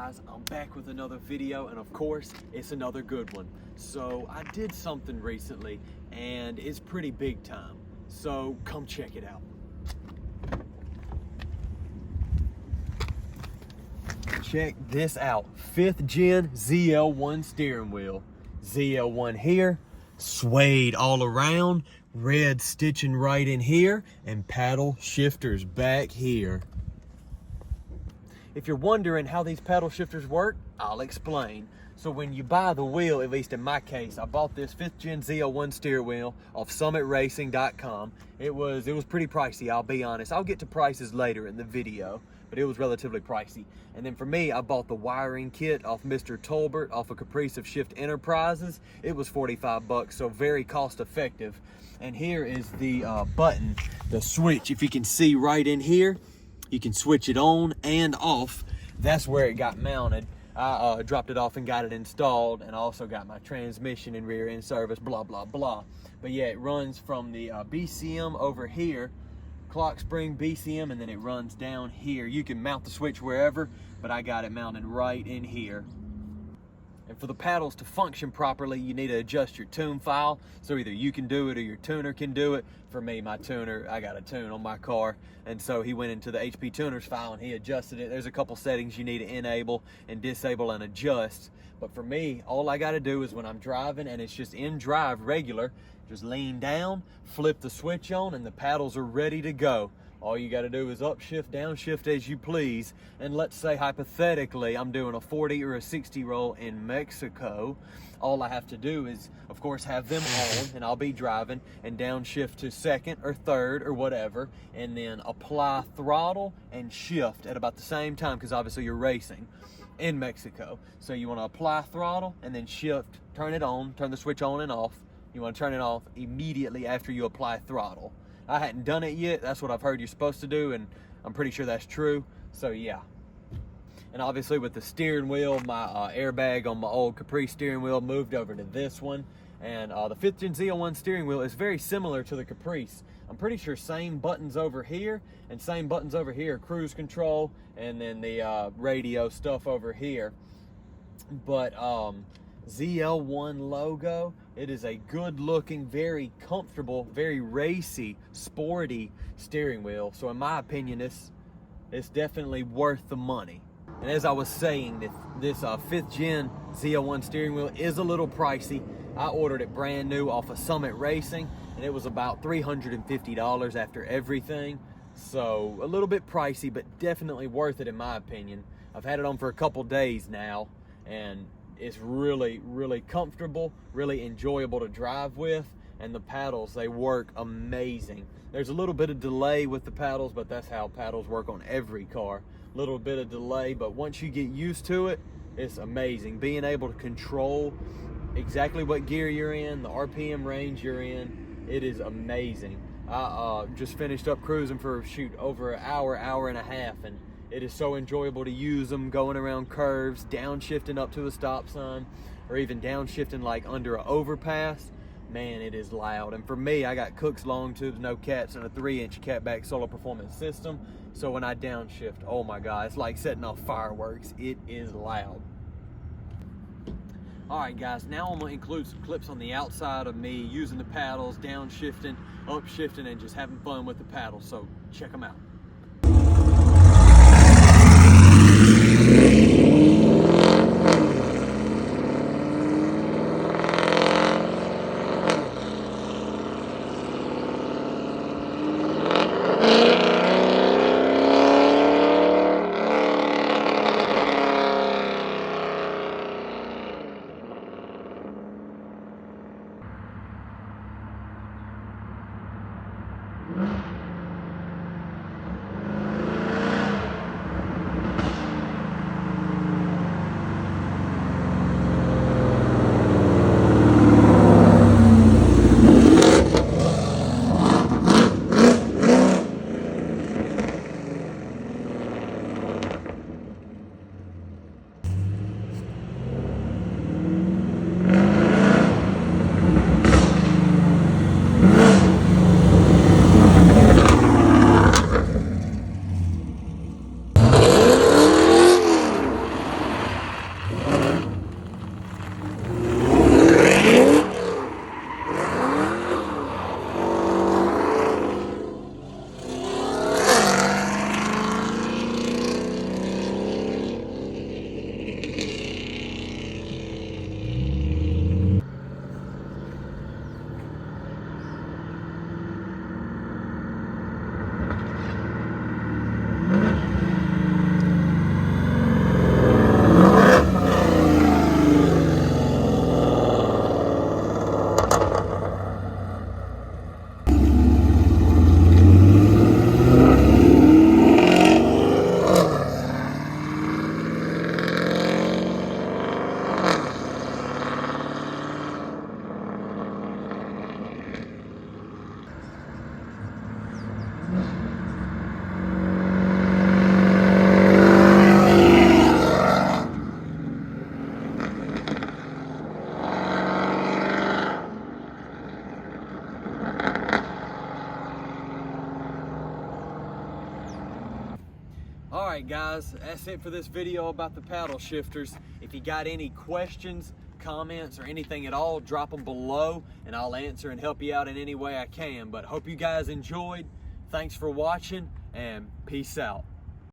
guys, I'm back with another video, and of course it's another good one. So I did something recently and it's pretty big time, so come check it out. Check this out, 5th gen ZL1 steering wheel. ZL1 here, suede all around, red stitching right in here, and paddle shifters back here. If you're wondering how these paddle shifters work, I'll explain. So when you buy the wheel, at least in my case, I bought this 5th gen ZL1 steering wheel off summitracing.com. It was pretty pricey, I'll be honest. I'll get to prices later in the video, but it was relatively pricey. And then for me, I bought the wiring kit off Mr. Tolbert off of Capriceppv Enterprises. It was 45 bucks, so very cost effective. And here is the button, the switch. If you can see right in here, you can switch it on and off. That's where it got mounted. I dropped it off and got it installed, and I also got my transmission and rear end service, blah, blah, blah. But yeah, it runs from the BCM over here, clock spring BCM, and then it runs down here. You can mount the switch wherever, but I got it mounted right in here. And for the paddles to function properly, you need to adjust your tune file. So either you can do it or your tuner can do it. For me, my tuner, I got a tune on my car, and so he went into the HP tuners file and he adjusted it. There's a couple settings you need to enable and disable and adjust. But for me, all I gotta do is when I'm driving and it's just in drive regular, just lean down, flip the switch on, and the paddles are ready to go. All you got to do is upshift, downshift as you please. And let's say hypothetically I'm doing a 40 or a 60 roll in Mexico. All I have to do is, of course, have them on, and I'll be driving, and downshift to 2nd or 3rd or whatever, and then apply throttle and shift at about the same time, because obviously you're racing in Mexico. So you want to apply throttle and then shift, turn it on, turn the switch on and off. You want to turn it off immediately after you apply throttle. I hadn't done it yet. That's what I've heard you're supposed to do, and I'm pretty sure that's true. So yeah. And obviously with the steering wheel, my airbag on my old Caprice steering wheel moved over to this one. And the 5th gen ZL1 steering wheel is very similar to the Caprice. I'm pretty sure same buttons over here and same buttons over here, cruise control, and then the radio stuff over here. But ZL1 logo, it is a good looking, very comfortable, very racy, sporty steering wheel. So in my opinion, it's definitely worth the money. And as I was saying, this 5th gen ZL1 steering wheel is a little pricey. I ordered it brand new off of Summit Racing, and it was about $350 after everything. So a little bit pricey, but definitely worth it in my opinion. I've had it on for a couple days now, and it's really, really comfortable, really enjoyable to drive with, and the paddles, they work amazing. There's a little bit of delay with the paddles, but that's how paddles work on every car. A little bit of delay, but once you get used to it, it's amazing. Being able to control exactly what gear you're in, the RPM range you're in, it is amazing. I just finished up cruising for, over an hour and a half, and it is so enjoyable to use them going around curves, downshifting up to a stop sign, or even downshifting like under an overpass. Man, it is loud. And for me, I got Cook's long tubes, no cats, and a 3-inch catback solar performance system. So when I downshift, oh my God, it's like setting off fireworks. It is loud. All right, guys, now I'm gonna include some clips on the outside of me using the paddles, downshifting, upshifting, and just having fun with the paddles. So check them out. All right, guys, that's it for this video about the paddle shifters. If you got any questions, comments, or anything at all, drop them below and I'll answer and help you out in any way I can. But hope you guys enjoyed. Thanks for watching and peace out.